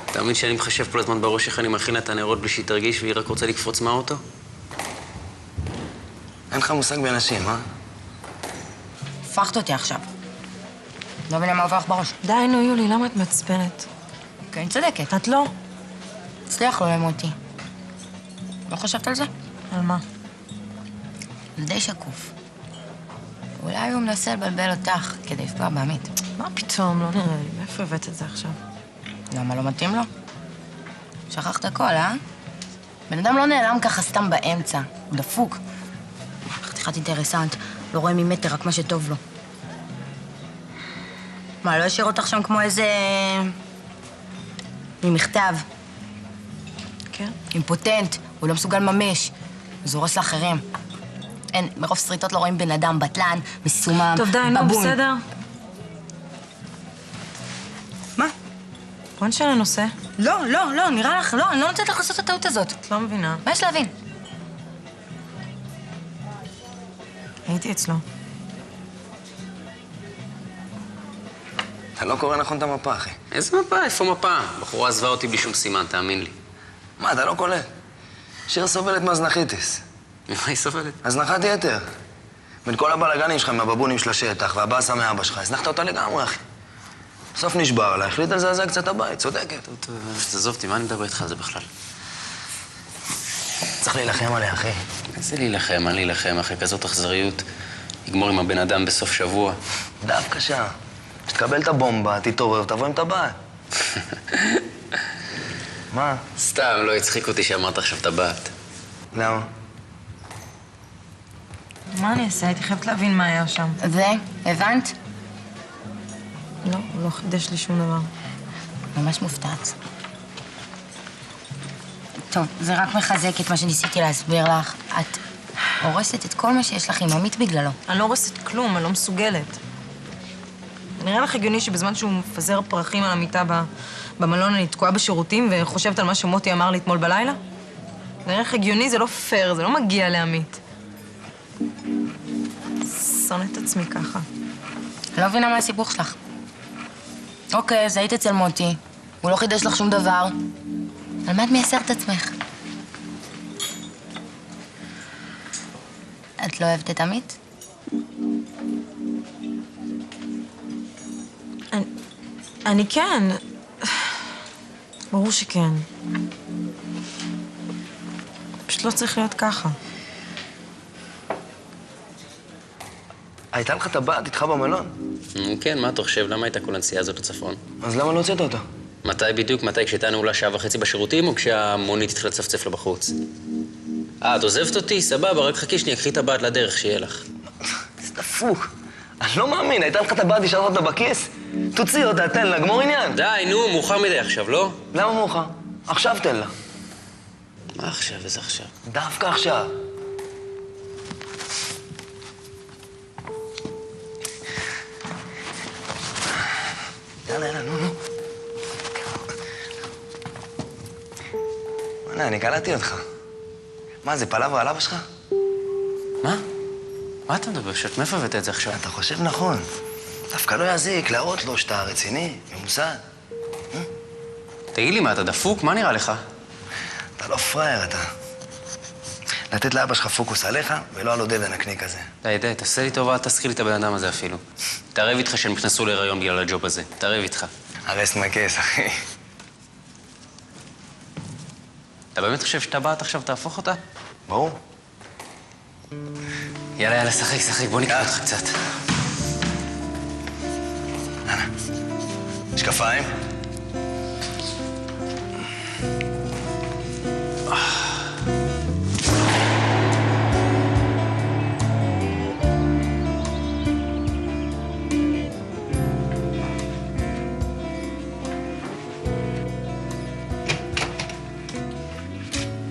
תאמין שאני מחשב כל הזמן בראש איך אני מכין את הנרות בלי שהיא תרגיש והיא רק רוצה לקפוץ מהאוטו? אין לך מושג באנשים, אה? הפכת אותי עכשיו. לא מבינה מה עובר לך בראש. די, נו, יולי, למה את מעצבנת? כן, צודקת. את לא. הצליח לו למותי. לא חשבת על זה? על מה? זה די שקוף. אולי הוא מנסה לבלבל אותך כדי לפגוע בעמית. מה פתאום? לא נראה לי. מאיפה הבאת את זה עכשיו? למה לא מתאים לו? שכחת הכל, אה? בן אדם לא נעלם ככה סתם באמצע. הוא דפוק. חתיכת אינטרסנט. לא רואה ממטר רק מה שטוב לו. מה, לא השאיר אותך שם כמו איזה... ממכתב. כן? אימפוטנט. הוא לא מסוגל לממש. הוא זורס לאחרים. אין, מרוב סריטות לא רואים בן אדם, בטלן, מסומם, טוב, די, נו, בסדר. מה? בוא נשאל לנושא. לא, נראה לך, לא, אני לא נותנת לך לעשות את הטעות הזאת. את לא מבינה. מה יש להבין? הייתי אצלו. אתה לא קורא נכון את המפה, אחי. איזה מפה? איפה מפה? בחורה עזבה אותי בלי שום סימן, תאמין לי. מה, אתה לא קולט? שיר סובלת מהזנחיתיס. ממה היא סובלת? הזנחת יתר. בין כל הבלגנים שלך עם הבבונים של השטח והבאסה מאבא שלך, הזנחת אותה לגמרי, אחי. בסוף נשבר לה, החליט לזעזע קצת הבית, צודקת. טוב, תעזוב אותי, מה אני מדבר איתך על זה בכלל? צריך להילחם עליה, אחי. איזה להילחם, אני להילחם, אחרי כזאת אכזריות. יגמור עם הבן אדם בסוף שבוע. דווקא שם. כשתקבל את הבומבה, תתעורר, תבוא עם טבעת. מה? סתם, לא הצחיק אותי שאמרת עכשיו טבעת. למה? מה אני אעשה? הייתי חייבת להבין מה היה שם. הבנת? לא, הוא לא חידש לי שום דבר. ממש מופתעת. טוב, זה רק מחזק את מה שניסיתי להסביר לך. את הורסת את כל מה שיש לך עם עמית בגללו. אני לא הורסת כלום, אני לא מסוגלת. נראה לך הגיוני שבזמן שהוא מפזר פרחים על המיטה במלון אני תקועה בשירותים וחושבת על מה שמוטי אמר לי אתמול בלילה? נראה לך הגיוני, זה לא פייר, זה לא מגיע לעמית. שונאת עצמי ככה. אני לא מבינה מה הסיפור שלך. אוקיי, אז היית אצל מוטי. הוא לא חידש לך שום דבר. על מה את מייסרת את עצמך? את לא אוהבת את עמית? אני כן. ברור שכן. פשוט לא צריך להיות ככה. הייתה לך טבעת איתך במלון? כן, מה אתה חושב? למה הייתה כל הנסיעה הזאת לצפון? אז למה לא הוצאת אותה? מתי בדיוק? מתי? כשהייתה נעולה שעה וחצי בשירותים או כשהמונית התחילה לצפצף לה בחוץ? את עוזבת אותי? סבבה, רק חכי שנייה, קחי טבעת לדרך, שיהיה לך. זה דפוק. אני לא מאמין, הייתה לך טבעת, השארת אותה בכיס? תוציא אותה, תן לה, גמור עניין. די, נו, מאוחר מדי עכשיו, לא? למה מאוחר? עכשיו תן לה. מה עכשיו? איזה עכשיו? דווקא עכשיו. יאללה, נו. וואלה, אני קלטתי אותך. מה, זה פלאברה על אבא שלך? מה? מה אתה מדבר? מאיפה הבאת את זה עכשיו? אתה חושב נכון. דווקא לא יזיק להראות לו שאתה רציני, ממוסד. תגיד לי, מה, אתה דפוק? מה נראה לך? אתה לא פראייר, אתה. לתת לאבא שלך פוקוס עליך, ולא על עודד הנקניק הזה. די, תעשה לי טובה, תזכיר לי את הבן אדם הזה אפילו. תערב איתך שהם נכנסו להיריון בגלל הג'וב הזה. תערב איתך. הרסט מהכס, אחי. אתה באמת חושב שטבעת עכשיו תהפוך אותה? ברור. יאללה, שחק, בוא נקרא אותך קצת. יאללה. משקפיים.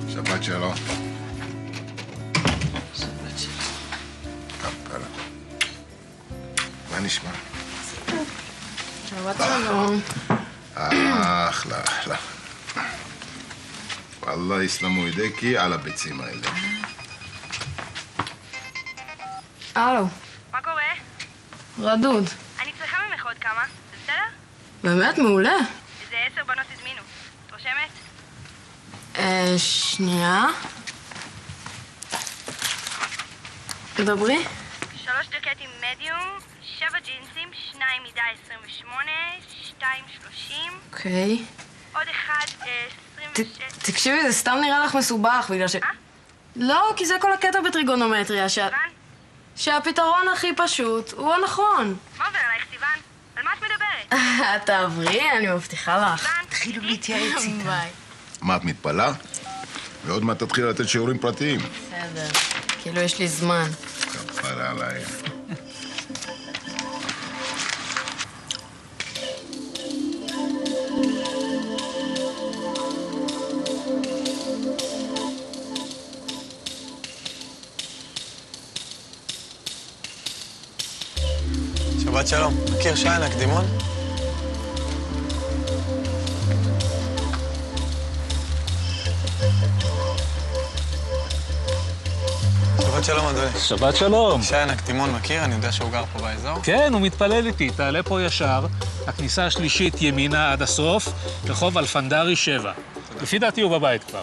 שבת שלום. שבת שלום. כפרה. מה נשמע? שבת שלום. אחלה. וואלה, יסלמו ידיקי על הביצים האלה. הלו, מה קורה? רדוד. אני צריכה ממך עוד כמה, זה בסדר? באמת מעולה. איזה 10 בנות הזמינו. רושמת? שנייה. דברי. 3 ג'קטים מדיום, 7 ג'ינסים, 2 מידה 28, 2 30. אוקיי. עוד אחד, 26... תקשיבי, זה סתם נראה לך מסובך, בגלל ש... לא, כי זה כל הקטע בטריגונומטריה, סיוון? שהפתרון הכי פשוט הוא הנכון. מה עובר עלייך, סיוון? על מה את מדברת? תעברי, אני מבטיחה לך. סיוון? תתחילו להתייעץ איתה. ביי. מה, את מתפלאה? ועוד מעט תתחיל לתת שיעורים פרטיים. בסדר. כאילו יש לי זמן. כפרה עליי. שבת שלום. מכיר שי הקדימון? שבת שלום, אדוני. שבת שלום. שי הקדימון מכיר? אני יודע שהוא גר פה באזור. כן, הוא מתפלל איתי. תעלה פה ישר, הכניסה השלישית ימינה עד הסוף, רחוב אלפנדרי 7. לפי דעתי הוא בבית כבר.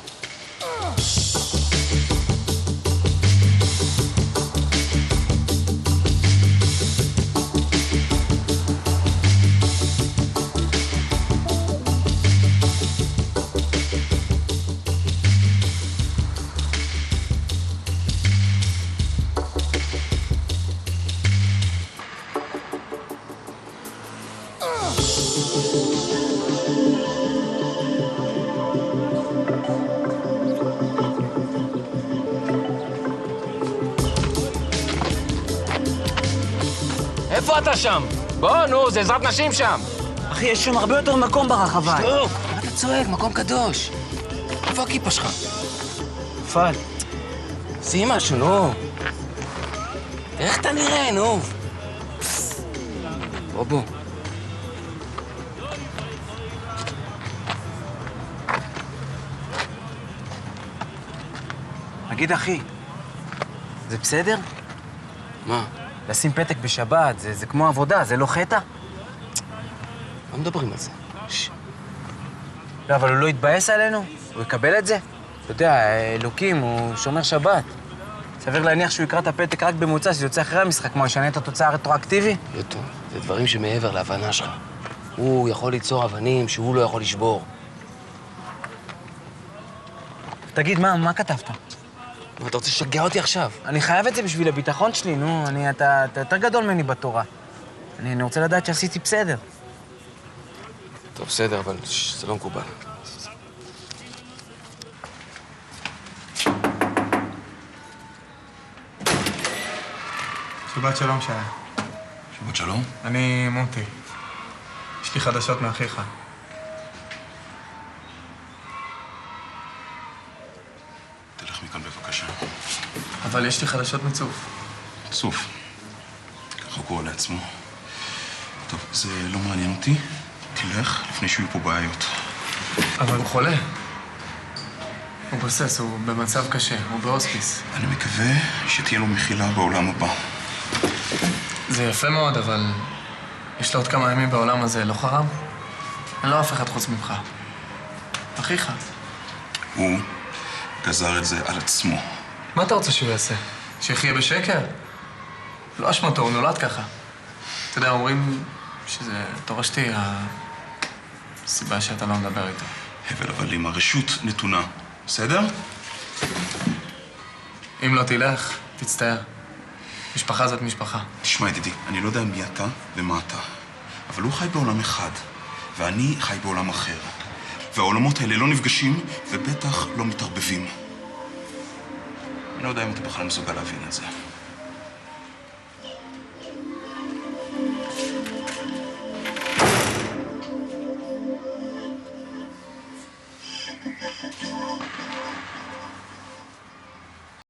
איפה אתה שם? בוא, נו, זה עזרת נשים שם. אחי, יש שם הרבה יותר מקום ברחבה. שתוק! מה אתה צועק? מקום קדוש. איפה הכיפה שלך? פאל. שים משהו, נו. איך אתה נראה, נו? בוא. תגיד, אחי, זה בסדר? מה? לשים פתק בשבת, זה כמו עבודה, זה לא חטא? לא מדברים על זה. לא, אבל הוא לא יתבאס עלינו? הוא יקבל את זה? אתה יודע, אלוקים, הוא שומר שבת. סביר להניח שהוא יקרא את הפתק רק במוצא, שזה יוצא אחרי המשחק, כמו ישנה את התוצאה הרטרואקטיבי? יוטו, זה דברים שמעבר להבנה שלך. הוא יכול ליצור אבנים שהוא לא יכול לשבור. תגיד, מה כתבת? מה, אתה רוצה לשגע אותי עכשיו? אני חייב את זה בשביל הביטחון שלי, נו, אתה יותר גדול ממני בתורה. אני רוצה לדעת שעשיתי בסדר. טוב, בסדר, אבל זה לא מקובל. שבת שלום, שי. שבת שלום. אני מוטי. יש לי חדשות מאחיך. תלך מכאן בבקשה. אבל יש לי חדשות מצוף. צוף. ככה הוא קורא לעצמו. טוב, זה לא מעניין אותי. תלך לפני שיהיו פה בעיות. אבל הוא חולה. הוא גוסס, הוא במצב קשה, הוא בהוספיס. אני מקווה שתהיה לו מחילה בעולם הבא. זה יפה מאוד, אבל יש לו עוד כמה ימים בעולם הזה, לא חרם? אין לו אף אחד חוץ ממך. אחיך. הוא גזר את זה על עצמו. מה אתה רוצה שהוא יעשה? שיחיה בשקר? לא אשמתו, הוא נולד ככה. אתה יודע, אומרים שזה תורשתי הסיבה שאתה לא מדבר איתו. הבל הבלים, הרשות נתונה. בסדר? אם לא תלך, תצטער. משפחה זאת משפחה. תשמע, ידידי, אני לא יודע מי אתה ומה אתה, אבל הוא חי בעולם אחד, ואני חי בעולם אחר. והעולמות האלה לא נפגשים, ובטח לא מתערבבים. אני לא יודע אם אתה בכלל מסוגל להבין את זה.